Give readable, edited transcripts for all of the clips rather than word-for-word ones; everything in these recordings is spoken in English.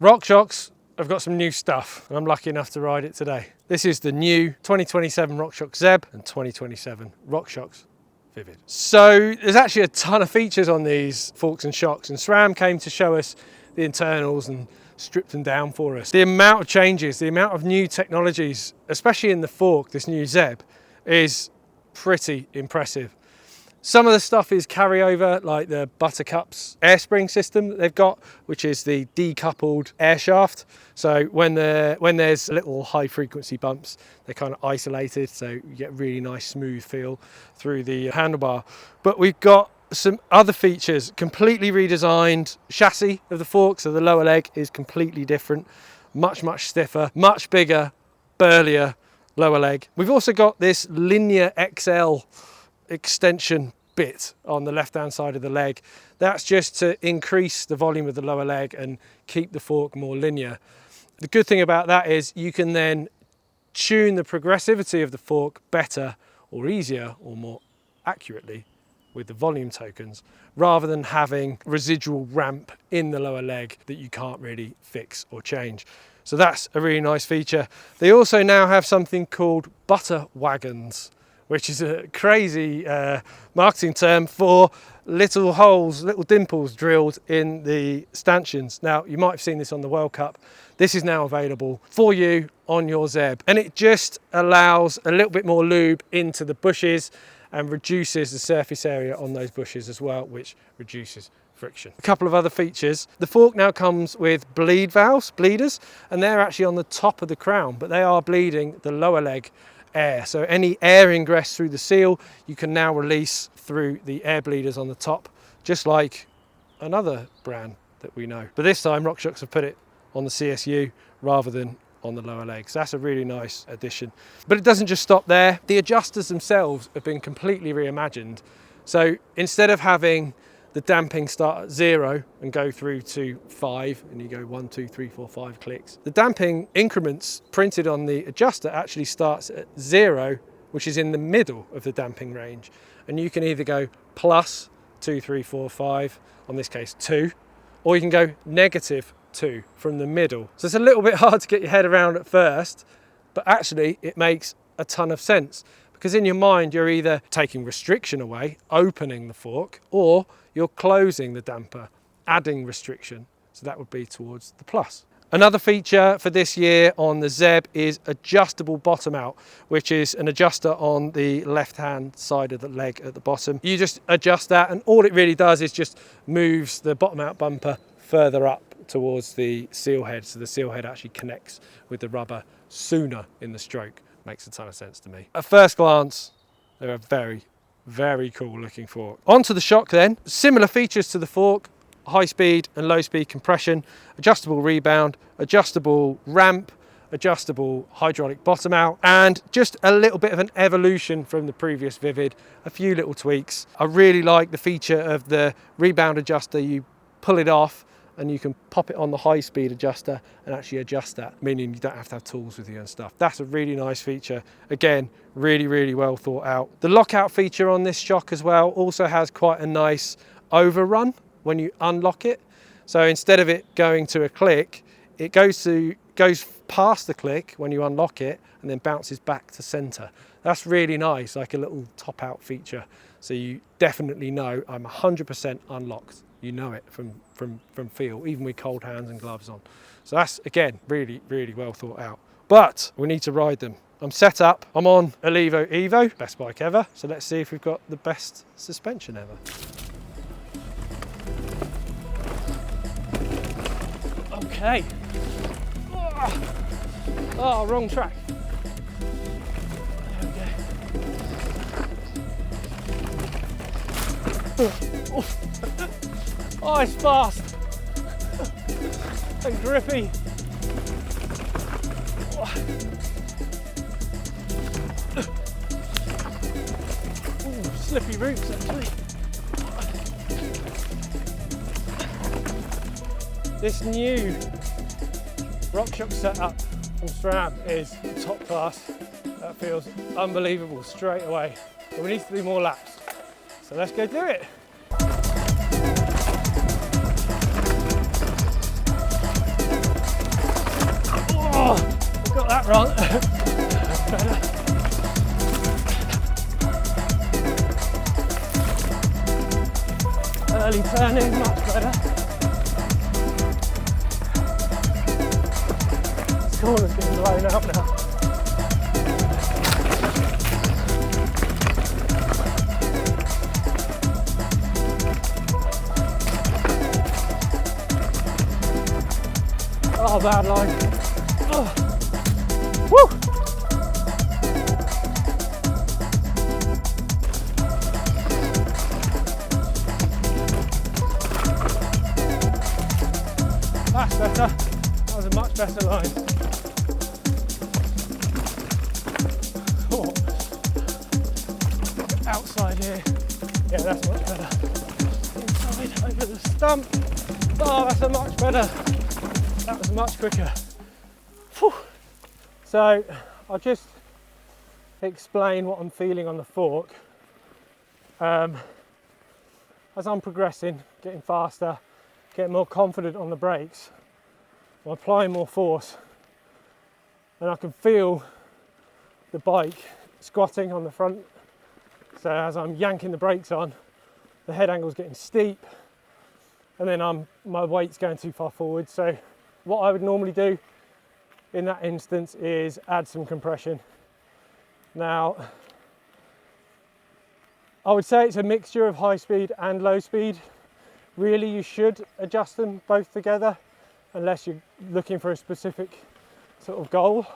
RockShox have got some new stuff and I'm lucky enough to ride it today. This is the new 2027 RockShox Zeb and 2027 RockShox Vivid. So there's actually a ton of features on these forks and shocks, and SRAM came to show us the internals and stripped them down for us. The amount of changes, the amount of new technologies, especially in the fork, this new Zeb, is pretty impressive. Some of the stuff is carryover, like the Buttercup's air spring system that they've got, which is the decoupled air shaft. So when there's little high frequency bumps, they're kind of isolated, so you get a really nice smooth feel through the handlebar. But we've got some other features, completely redesigned chassis of the fork, so the lower leg is completely different, much stiffer, much bigger, burlier lower leg. We've also got this linear XL extension bit on the left hand side of the leg. That's just to increase the volume of the lower leg and keep the fork more linear. The good thing about that is you can then tune the progressivity of the fork better or easier or more accurately with the volume tokens, rather than having residual ramp in the lower leg that you can't really fix or change. So that's a really nice feature. They also now have something called butter wagons, which is a crazy marketing term for little holes, little dimples drilled in the stanchions. Now, you might have seen this on the World Cup. This is now available for you on your Zeb, and it just allows a little bit more lube into the bushes and reduces the surface area on those bushes as well, which reduces friction. A couple of other features. The fork now comes with bleed valves, bleeders, and they're actually on the top of the crown, but they are bleeding the lower leg air. So any air ingress through the seal, you can now release through the air bleeders on the top, just like another brand that we know. But this time RockShox have put it on the CSU rather than on the lower legs. That's a really nice addition. But it doesn't just stop there. The adjusters themselves have been completely reimagined. So instead of having the damping start at 0 and go through to 5, and you go 1, 2, 3, 4, 5 clicks, the damping increments printed on the adjuster actually starts at 0, which is in the middle of the damping range. And you can either go plus 2, 3, 4, 5, on this case 2, or you can go negative 2 from the middle. So it's a little bit hard to get your head around at first, but actually it makes a ton of sense, because in your mind you're either taking restriction away, opening the fork, or you're closing the damper, adding restriction. So that would be towards the plus. Another feature for this year on the Zeb is adjustable bottom out, which is an adjuster on the left hand side of the leg at the bottom. You just adjust that, and all it really does is just moves the bottom out bumper further up towards the seal head, so the seal head actually connects with the rubber sooner in the stroke. Makes a ton of sense to me. At first glance, they're a very cool looking fork. Onto the shock then. Similar features to the fork: high speed and low speed compression, adjustable rebound, adjustable ramp, adjustable hydraulic bottom out, and just a little bit of an evolution from the previous Vivid, a few little tweaks. I really like the feature of the rebound adjuster. You pull it off and you can pop it on the high speed adjuster and actually adjust that, meaning you don't have to have tools with you and stuff. That's a really nice feature. Again, really well thought out. The lockout feature on this shock as well also has quite a nice overrun when you unlock it. So instead of it going to a click, it goes past the click when you unlock it and then bounces back to center. That's really nice, like a little top out feature. So you definitely know I'm 100% unlocked. You know it from feel, even with cold hands and gloves on. So that's, again, really well thought out. But we need to ride them. I'm set up, I'm on a Levo Evo, best bike ever. So let's see if we've got the best suspension ever. Okay. Oh, wrong track. There we go. Oh, it's fast and grippy. Ooh, slippy roots actually. This new RockShox setup from SRAM is top class. That feels unbelievable straight away. But we need to do more laps. So let's go do it. that wrong. Early turning, much better. This corner's getting blown out now. Oh, bad line. Oh. Woo! That's better. That was a much better line. Oh. Outside here. Yeah, that's much better. Inside, over the stump. Oh, that's a much better. That was much quicker. Whew. So I'll just explain what I'm feeling on the fork. As I'm progressing, getting faster, getting more confident on the brakes, I'm applying more force, and I can feel the bike squatting on the front. So as I'm yanking the brakes on, the head angle's getting steep, and then my weight's going too far forward. So what I would normally do in that instance is add some compression. Now, I would say it's a mixture of high speed and low speed. Really, you should adjust them both together unless you're looking for a specific sort of goal.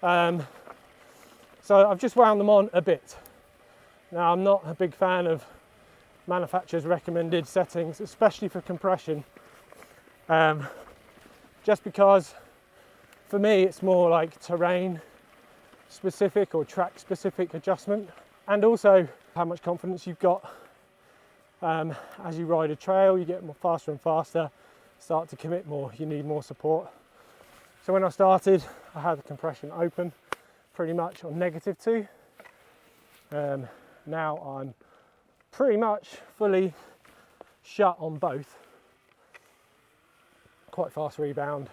So I've just wound them on a bit. Now, I'm not a big fan of manufacturers' recommended settings, especially for compression. Just because for me it's more like terrain specific or track specific adjustment, and also how much confidence you've got. As you ride a trail, you get more faster and faster, start to commit more, you need more support. So when I started, I had the compression open pretty much on -2. Now I'm pretty much fully shut on both. Quite fast rebound,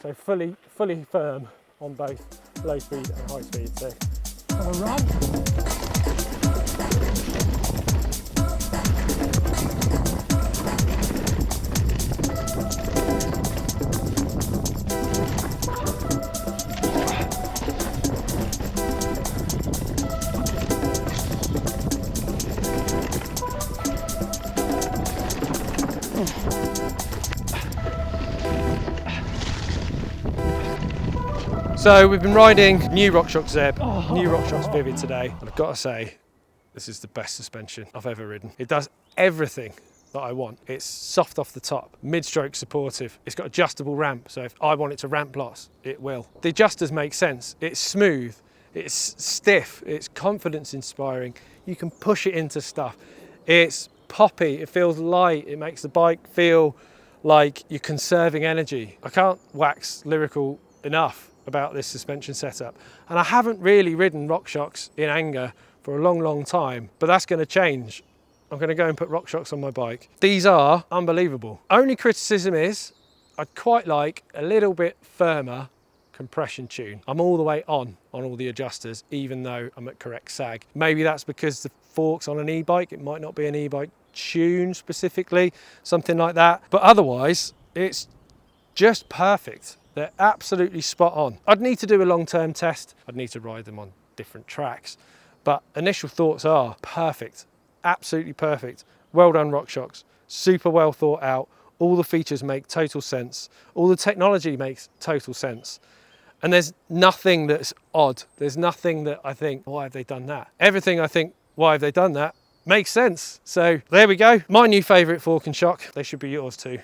so fully firm on both low speed and high speed. So have a run. So we've been riding new RockShox Zeb, new RockShox Vivid today, and I've got to say, this is the best suspension I've ever ridden. It does everything that I want. It's soft off the top, mid-stroke supportive. It's got adjustable ramp, so if I want it to ramp lots, it will. The adjusters make sense. It's smooth, it's stiff, it's confidence inspiring. You can push it into stuff. It's poppy, it feels light, it makes the bike feel like you're conserving energy. I can't wax lyrical enough about this suspension setup, and I haven't really ridden RockShox in anger for a long time, but that's going to change. I'm going to go and put RockShox on my bike. These are unbelievable. Only criticism is I'd quite like a little bit firmer compression tune. I'm all the way on all the adjusters, even though I'm at correct sag. Maybe that's because the fork's on an e-bike. It might not be an e-bike tune specifically, something like that, but otherwise it's just perfect. They're absolutely spot on. I'd need to do a long-term test. I'd need to ride them on different tracks, but initial thoughts are perfect, absolutely perfect. Well done, RockShox. Super well thought out. All the features make total sense. All the technology makes total sense. And there's nothing that's odd. There's nothing that I think, why have they done that? Everything I think, why have they done that, makes sense. So there we go. My new favorite fork and shock. They should be yours too.